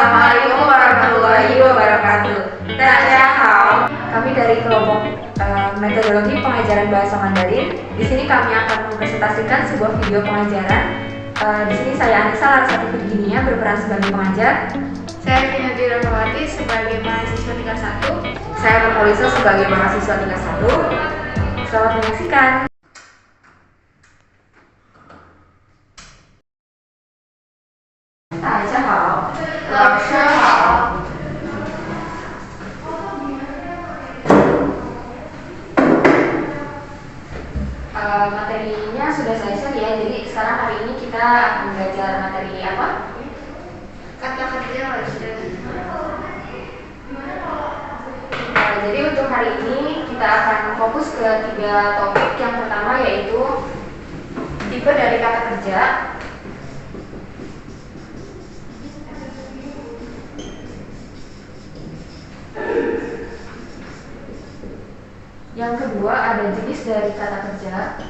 Assalamualaikum warahmatullahi wabarakatuh. Kami dari kelompok metodologi pengajaran bahasa Mandarin. Di sini kami akan mempresentasikan sebuah video pengajaran. Di sini saya Anissa Larasati Virginia berperan sebagai pengajar. Saya Vinati Rahmawati sebagai mahasiswa tingkat 1. Saya Nurpolisa sebagai mahasiswa tingkat 1. Selamat menyaksikan. Materinya sudah saya share ya. Jadi sekarang hari ini kita akan belajar materi apa? Kata kerja wajib. Jadi untuk hari ini kita akan fokus ke 3 topik. Yang pertama yaitu tipe dari kata kerja. Yang kedua ada jenis dari kata kerja.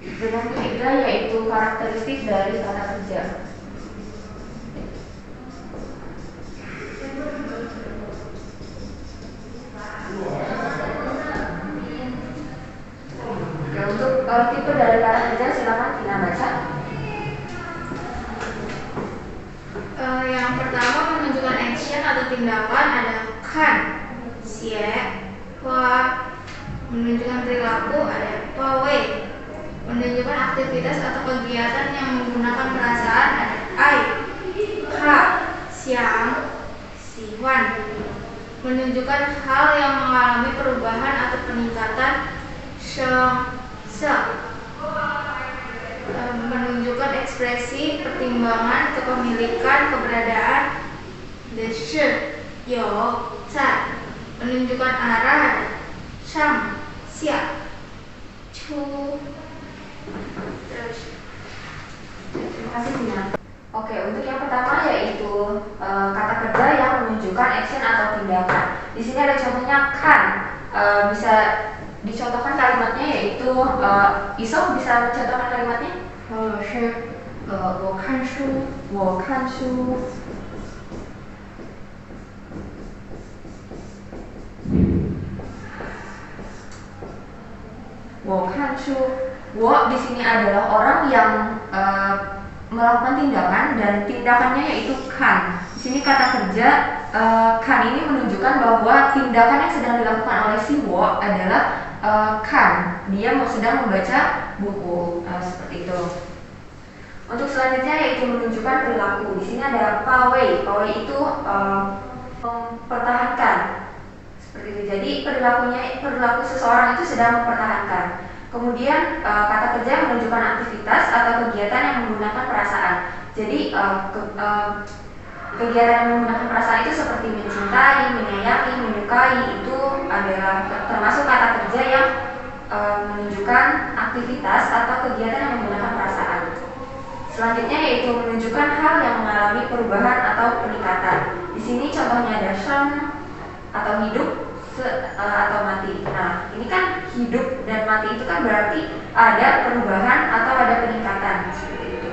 Dan yang ketiga yaitu karakteristik dari kata kerja. Oke, untuk tipe dari kata kerja silakan Tina baca. Yang pertama menunjukkan action atau tindakan ada kan, xie, hua. Menunjukkan perilaku ada pawei. Menunjukkan aktivitas atau kegiatan yang menggunakan perasaan ada ai, ka, xiang, xihuan. Menunjukkan hal yang mengalami perubahan atau peningkatan sheng, se. Menunjukkan ekspresi, pertimbangan, kepemilikan, keberadaan de shi, you, zai. Menunjukkan arah shang, xia, chu. Terima kasih Tina. Oke, untuk yang pertama yaitu kata kerja yang menunjukkan action atau tindakan. Di sini ada contohnya kan. Bisa dicontohkan kalimatnya yaitu Isong bisa mencontohkan kalimatnya? 是我看书。我看书。我看书。我di sini adalah orang yang melakukan tindakan dan tindakannya yaitu kan. Di sini kata kerja kan ini menunjukkan bahwa tindakan yang sedang dilakukan oleh si wo adalah kan. Dia sedang membaca buku seperti itu. Untuk selanjutnya yaitu menunjukkan perilaku. Di sini ada pawei. Pawei itu mempertahankan. Seperti itu. Jadi perilaku seseorang itu sedang mempertahankan. Kemudian kata kerja menunjukkan aktivitas atau kegiatan yang menggunakan perasaan. Jadi kegiatan yang menggunakan perasaan itu seperti mencintai, menyayangi, menyukai itu adalah termasuk kata kerja yang menunjukkan aktivitas atau kegiatan yang menggunakan perasaan. Selanjutnya yaitu menunjukkan hal yang mengalami perubahan atau peningkatan. Di sini contohnya ada sheng atau hidup atau mati. Nah, ini kan hidup dan mati itu kan berarti ada perubahan atau ada peningkatan seperti itu.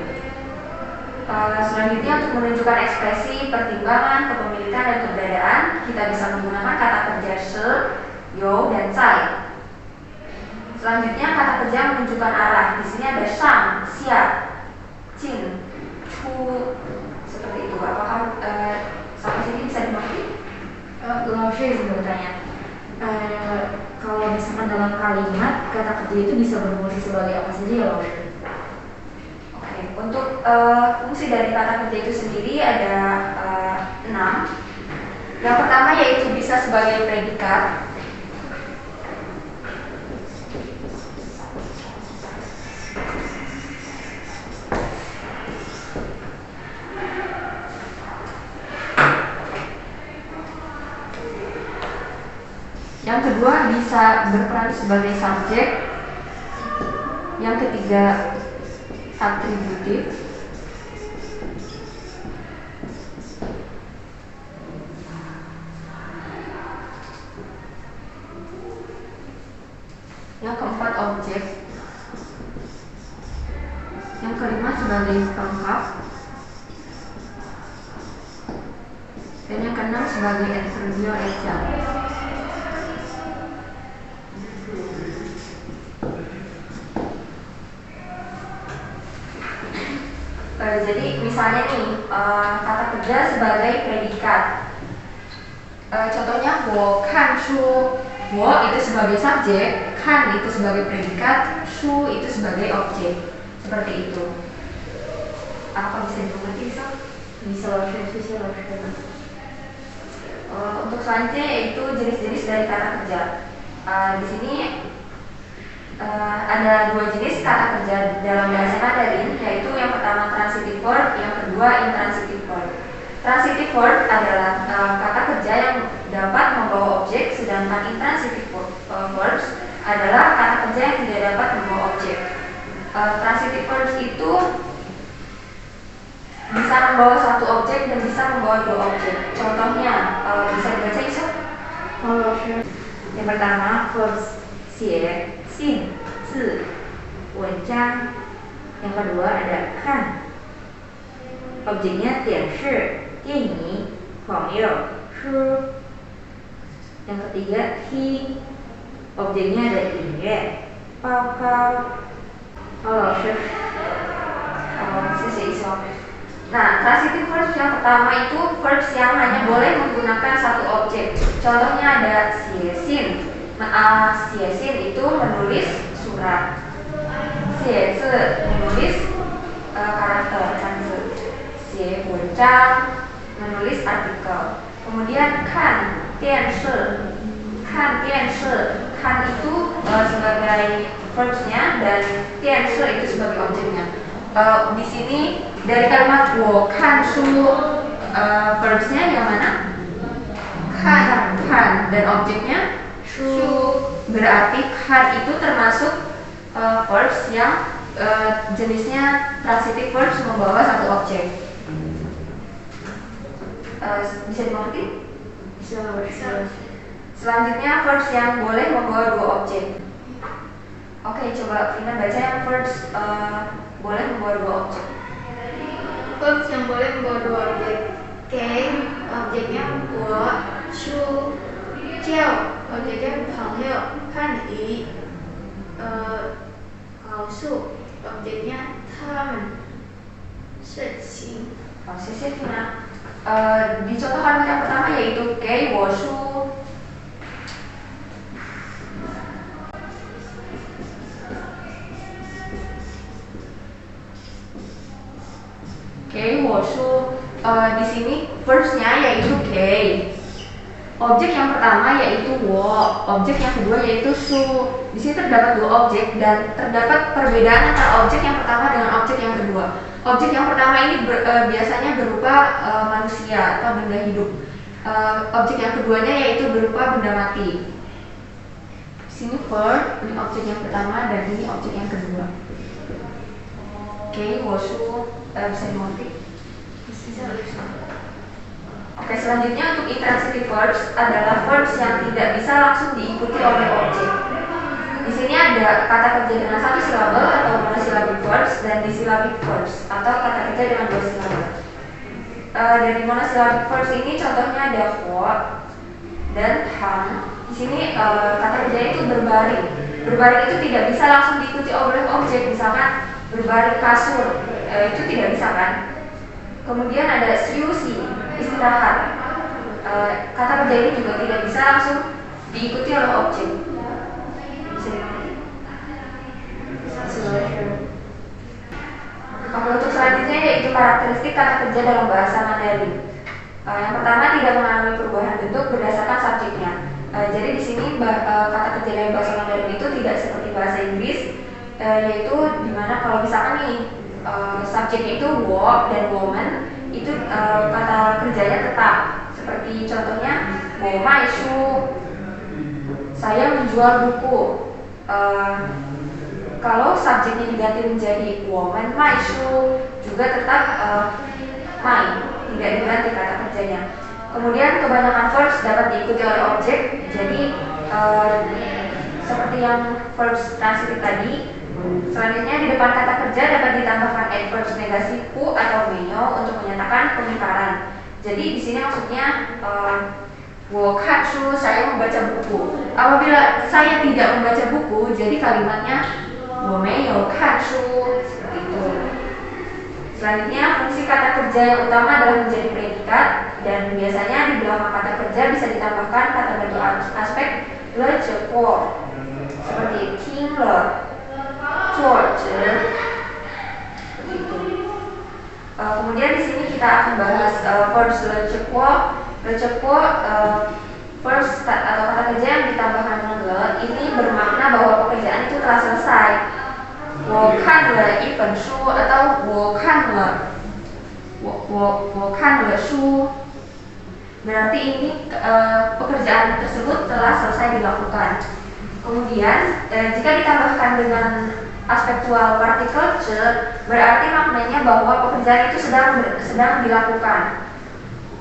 Selanjutnya untuk menunjukkan ekspresi, pertimbangan, kepemilikan dan keberadaan, kita bisa menggunakan kata kerja she, you, dan zai. Selanjutnya kata kerja menunjukkan arah. Di sini ada shang, xia, jing, chu, seperti itu. Apakah sampai sini bisa dimengerti? Lalu izin bertanya. Kalau misalkan dalam kalimat kata kerja itu bisa berfungsi sebagai apa saja ya, Lalu? Oke, untuk fungsi dari kata kerja itu sendiri ada 6. Yang pertama yaitu bisa sebagai predikat. Yang kedua bisa berperan sebagai subjek. Yang ketiga atributif. Yang keempat objek. sebagai pelengkap, dan yang keenam sebagai adverbial adjunct. Jadi misalnya nih kata kerja sebagai predikat. Contohnya 我看书, 我 itu sebagai subjek, 看 itu sebagai predikat, 书 itu sebagai objek. Seperti itu. Apa bisa dimengerti so? Bisa Untuk selanjutnya yaitu jenis-jenis dari kata kerja. Di sini ada dua jenis kata kerja dalam bahasa Mandarin, yaitu yang pertama transitive verb, yang kedua intransitive verb. Transitive verb adalah kata kerja yang dapat membawa objek, sedangkan intransitive verbs adalah kata kerja yang tidak dapat membawa objek. Transitive verbs itu bisa membawa satu objek dan bisa membawa dua objek. Contohnya bisa dibaca iso? Yang pertama verbs 写, 信, 字, 文章. Yang kedua ada 看, objeknya 电视, 电影, 朋友, 书. Yang ketiga 听, objeknya ada 音乐, 报告. Halo, Chef. Nah, transitive verbs yang pertama itu verbs yang hanya boleh menggunakan satu objek. Contohnya ada 写信. 写信itu menulis surat. 写字 menulis karakter, 写文章 menulis artikel. Kemudian 看电视, 看电视, 看itu sebagai verbsnya dan 电视 itu sebagai objeknya. Di sini dari kalimat 我看书 verbsnya yang mana? 看 dan objeknya 书. Berarti 看 itu termasuk verbs yang jenisnya transitive verbs membawa satu objek. Bisa dimengerti? Bisa. Selanjutnya verbs yang boleh membawa dua objek. Oke, coba Vina baca yang verbs boleh membawa dua objek. Verbs yang boleh membawa dua objek.给 objeknya 我, 出, 叫 objeknya 朋友, 看疑 palsu objeknya 他们, 事情.谢谢Vina. Di contoh kalimat yang pertama yaitu 给我书. Di sini verbsnya yaitu 给. Objek yang pertama yaitu 我, objek yang kedua yaitu 书. Di sini terdapat dua objek dan terdapat perbedaan antara objek yang pertama dengan objek yang kedua. Objek yang pertama ini biasanya berupa manusia atau benda hidup. Objek yang keduanya yaitu berupa benda mati. Di sini verb, ini objek yang pertama dan ini objek yang kedua. Oke, 我书 bisa dimengerti? Oke, selanjutnya untuk intransitive verbs adalah verbs yang tidak bisa langsung diikuti oleh objek. Di sini ada kata kerja dengan satu silabel atau monosyllabic verbs dan disyllabic verbs atau kata kerja dengan dua silabel. Dari monosyllabic verbs ini contohnya ada 我 dan 他. Di sini kata kerja itu berbaring. Berbaring itu tidak bisa langsung diikuti oleh objek. Misalkan berbaring kasur, itu tidak bisa kan? Kemudian ada 休息, istirahat. Kata kerja ini juga tidak bisa langsung diikuti oleh objek. Untuk selanjutnya yaitu karakteristik kata kerja dalam bahasa Mandarin. Yang pertama tidak mengalami perubahan bentuk berdasarkan subjeknya. Jadi di sini kata kerja dalam bahasa Mandarin itu tidak seperti bahasa Inggris, yaitu dimana kalau misalkan nih subjeknya itu 我 dan woman, itu kata kerjanya tetap. Seperti contohnya 我卖书, saya menjual buku. Kalau subjeknya diganti menjadi 我们卖书, juga tetap 卖, tidak diganti kata kerjanya. Kemudian kebanyakan verbs dapat diikuti oleh objek. Jadi seperti yang verbs transitive tadi, Selanjutnya di depan kata kerja dapat ditambahkan adverbs negasi ku atau menyo untuk menyatakan pengingkaran. Jadi di sini maksudnya wo kan shu, saya membaca buku. Apabila saya tidak membaca buku, jadi kalimatnya wo menyo kan shu, seperti itu. Selanjutnya fungsi kata kerja yang utama adalah menjadi predikat dan biasanya di belakang kata kerja bisa ditambahkan kata bantu aspek le je guo seperti ting le, zuo zhi, seperti itu. Kemudian di sini kita akan bahas verbs le je guo. Le je guo verbs atau kata kerja yang ditambahkan dengan le ini bermakna bahwa pekerjaan itu telah selesai. 我看了一本书 atau 我看了书 berarti ini pekerjaan tersebut telah selesai dilakukan. Kemudian jika ditambahkan dengan aspektual partikel je berarti maknanya bahwa pekerjaan itu sedang dilakukan.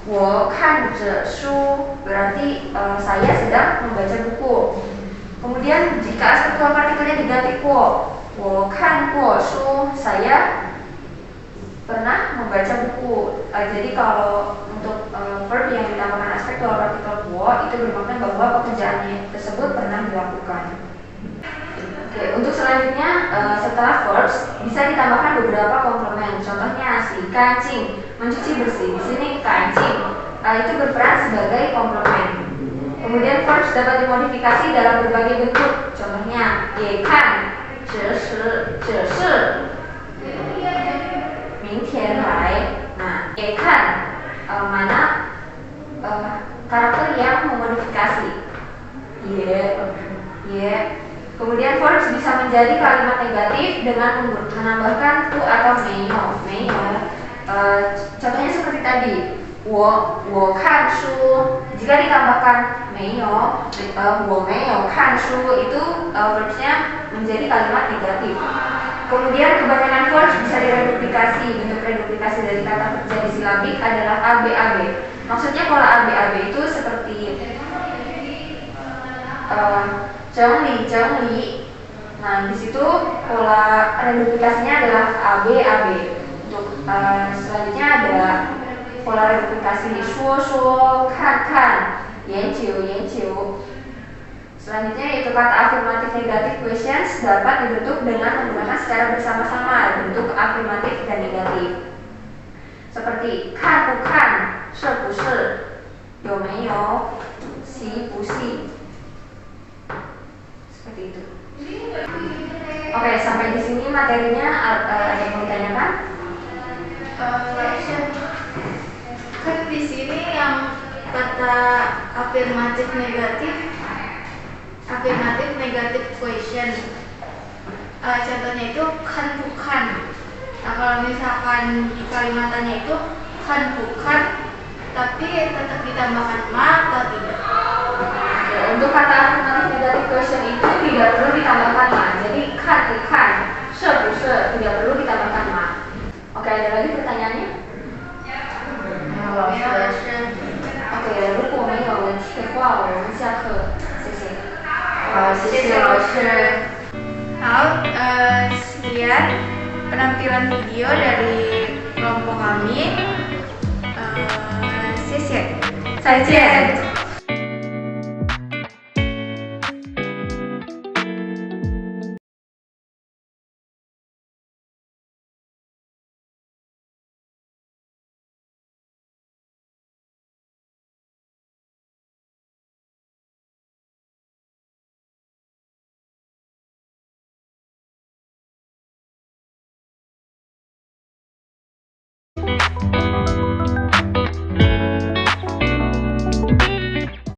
我看着书 berarti saya sedang membaca buku. Kemudian jika aspektual partikelnya diganti ko, 我看过书, saya pernah membaca buku. Jadi kalau untuk verb yang ditambahkan aspektual partikel wo itu bermakna bahwa pekerjaan tersebut pernah dilakukan. Oke, untuk selanjutnya setelah verbs bisa ditambahkan beberapa komplement. Contohnya si kancing, mencuci bersih. Di sini kancing itu berperan sebagai komplement. Kemudian verbs dapat dimodifikasi dalam berbagai bentuk. Contohnya ye kan, 这是明天来. Nah, ye kan mana karakter yang memodifikasi. Ye. Kemudian verbs bisa menjadi kalimat negatif dengan menambahkan ku atau menyo. Contohnya seperti tadi, 我看书. Jika ditambahkan menyo, 我没有看书 itu verbsnya menjadi kalimat negatif. Kemudian kebanyakan verbs bisa direduplikasi. Bentuk reduplikasi dari kata kerja disilabik adalah ABAB. Maksudnya pola ABAB itu seperti zhengli. Nah, di situ pola reduplikasinya adalah ABAB. Untuk selanjutnya ada pola reduplikasi shuo, kan, yanqiu. Selanjutnya yaitu kata afirmatif negatif questions dapat dibentuk dengan menggunakan secara bersama-sama bentuk afirmatif dan negatif. Seperti kan bukan, shi bu shi, you mei you, xi bu xi. Seperti itu. Oke, sampai di sini materinya ada yang mau ditanyakan? Kan di sini yang kata afirmatif negatif question. Contohnya itu kan bukan. Nah, kalau misalkan di kalimatannya itu kan bukan tapi tetap ditambahkan ma atau tidak. Untuk kata afirmatif negatif question itu tidak perlu ditambahkan ma. Jadi kan bukan, she bu she tidak perlu ditambahkan ma. Oke, ada lagi pertanyaannya? Oke, 如果没有问题的话，我们下课，谢谢。好，谢谢老师。好，sekian penampilan video dari kelompok kami. 谢谢，再见。